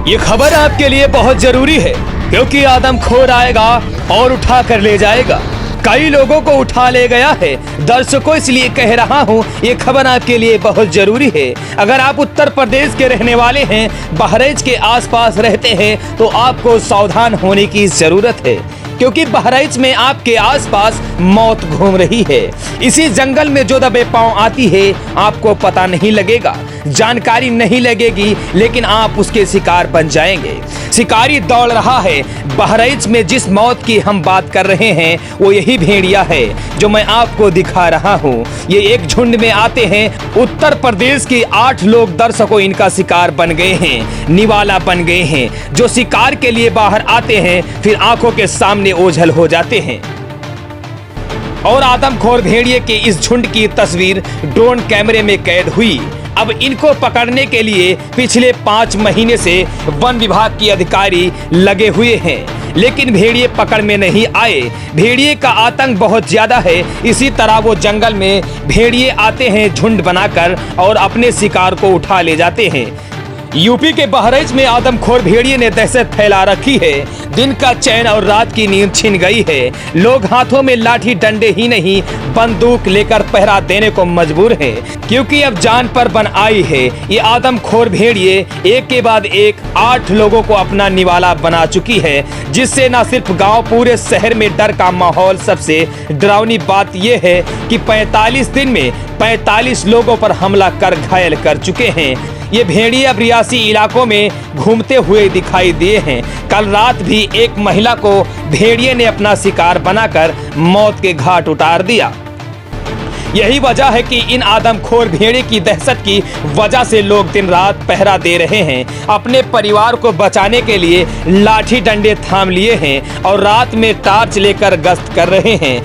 ये खबर आपके लिए बहुत जरूरी है क्योंकि आदमखोर आएगा और उठा कर ले जाएगा। कई लोगों को उठा ले गया है। दर्शकों, इसलिए कह रहा हूँ ये खबर आपके लिए बहुत जरूरी है। अगर आप उत्तर प्रदेश के रहने वाले हैं, बहराइच के आसपास रहते हैं, तो आपको सावधान होने की जरूरत है क्योंकि बहराइच में आपके आसपास मौत घूम रही है। इसी जंगल में जो दबे पांव आती है आपको पता नहीं लगेगा, जानकारी नहीं लगेगी, लेकिन आप उसके शिकार बन जाएंगे। शिकारी दौड़ रहा है। बहराइच में जिस मौत की हम बात कर रहे हैं वो यही भेड़िया है जो मैं आपको दिखा रहा हूँ। ये एक झुंड में आते हैं। उत्तर प्रदेश के 8 लोग दर्शकों इनका शिकार बन गए हैं, निवाला बन गए हैं। जो शिकार के लिए बाहर आते हैं फिर आंखों के सामने ओझल हो जाते हैं। और आदमखोर भेड़िए के इस झुंड की तस्वीर ड्रोन कैमरे में कैद हुई। अब इनको पकड़ने के लिए पिछले 5 महीने से वन विभाग के अधिकारी लगे हुए हैं, लेकिन भेड़िए पकड़ में नहीं आए। भेड़िए का आतंक बहुत ज्यादा है। इसी तरह वो जंगल में भेड़िए आते हैं झुंड बनाकर और अपने शिकार को उठा ले जाते हैं। यूपी के बहराइच में आदमखोर भेड़िए ने दहशत फैला रखी है। दिन का चैन और रात की नींद छिन गई है। लोग हाथों में लाठी डंडे ही नहीं बंदूक लेकर पहरा देने को मजबूर हैं क्योंकि अब जान पर बन आई है। ये आदमखोर भेड़िए एक के बाद एक 8 लोगों को अपना निवाला बना चुकी है, जिससे न सिर्फ गांव पूरे शहर में डर का माहौल। सबसे डरावनी बात यह है कि 45 दिन में 45 लोगों पर हमला कर घायल कर चुके हैं। ये भेड़िए अब रियासी इलाकों में घूमते हुए दिखाई दिए हैं। कल रात भी एक महिला को भेड़िए ने अपना शिकार बनाकर मौत के घाट उतार दिया। यही वजह है कि इन आदमखोर भेड़िए की दहशत की वजह से लोग दिन रात पहरा दे रहे हैं। अपने परिवार को बचाने के लिए लाठी डंडे थाम लिए हैं और रात में टार्च लेकर गश्त कर रहे हैं।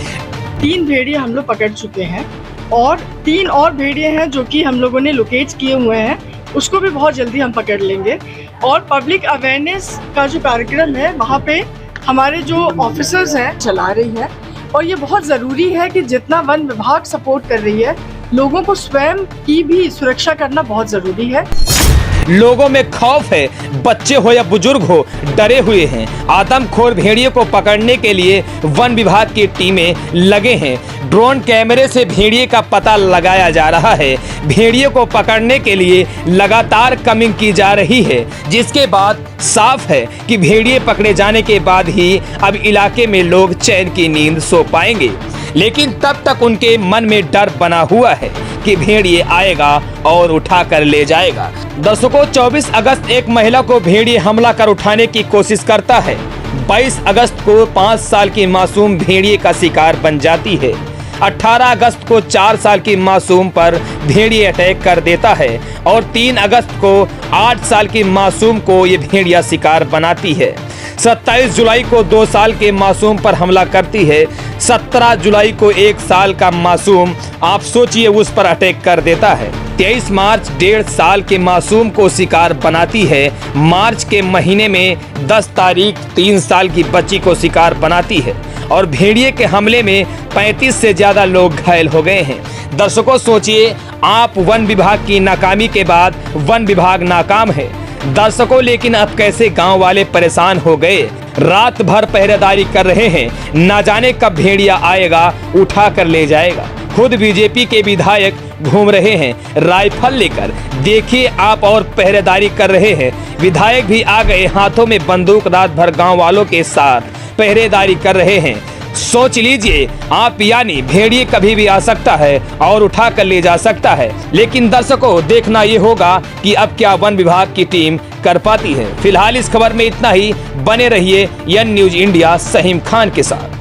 3 भेड़िए हम लोग पकड़ चुके हैं और 3 और भेड़िए हैं जो कि हम लोगों ने लोकेट किए हुए हैं, उसको भी बहुत जल्दी हम पकड़ लेंगे। और पब्लिक अवेयरनेस का जो कार्यक्रम है वहाँ पे हमारे जो ऑफिसर्स हैं चला रही है और ये बहुत ज़रूरी है कि जितना वन विभाग सपोर्ट कर रही है, लोगों को स्वयं की भी सुरक्षा करना बहुत ज़रूरी है। लोगों में खौफ है, बच्चे हो या बुजुर्ग हो डरे हुए हैं। आदमखोर भेड़िए को पकड़ने के लिए वन विभाग की टीमें लगे हैं। ड्रोन कैमरे से भेड़िए का पता लगाया जा रहा है। भेड़िए को पकड़ने के लिए लगातार कमिंग की जा रही है, जिसके बाद साफ है कि भेड़िए पकड़े जाने के बाद ही अब इलाके में लोग चैन की नींद सो पाएंगे। लेकिन तब तक उनके मन में डर बना हुआ है कि भेड़िए आएगा और उठा कर ले जाएगा। दर्शकों, 24 अगस्त एक महिला को भेड़िए हमला कर उठाने की कोशिश करता है। 22 अगस्त को 5 साल की मासूम भेड़िए का शिकार बन जाती है। 18 अगस्त को 4 साल की मासूम पर भेड़िए अटैक कर देता है और 3 अगस्त को 8 साल की मासूम को ये भेड़िया शिकार बनाती है। 27 जुलाई को 2 साल के मासूम पर हमला करती है। 17 जुलाई को 1 साल का मासूम, आप सोचिए, उस पर अटैक कर देता है। 23 मार्च 1.5 साल के मासूम को शिकार बनाती है। मार्च के महीने में 10 तारीख 3 साल की बच्ची को शिकार बनाती है और भेड़िए के हमले में 35 से ज्यादा लोग घायल हो गए हैं। दर्शकों, सोचिए, आप वन विभाग की नाकामी के बाद वन विभाग नाकाम है। दर्शकों, लेकिन अब कैसे गांव वाले परेशान हो गए। रात भर पहरेदारी कर रहे हैं, ना जाने कब भेड़िया आएगा उठा कर ले जाएगा। खुद बीजेपी के विधायक घूम रहे हैं राइफल लेकर, देखिए आप, और पहरेदारी कर रहे हैं। विधायक भी आ गए हाथों में बंदूक, रात भर गांव वालों के साथ पहरेदारी कर रहे हैं। सोच लीजिए आप, यानी भेड़िए कभी भी आ सकता है और उठा कर ले जा सकता है। लेकिन दर्शकों, देखना ये होगा कि अब क्या वन विभाग की टीम कर पाती है। फिलहाल इस खबर में इतना ही। बने रहिए यन न्यूज इंडिया सहीम खान के साथ।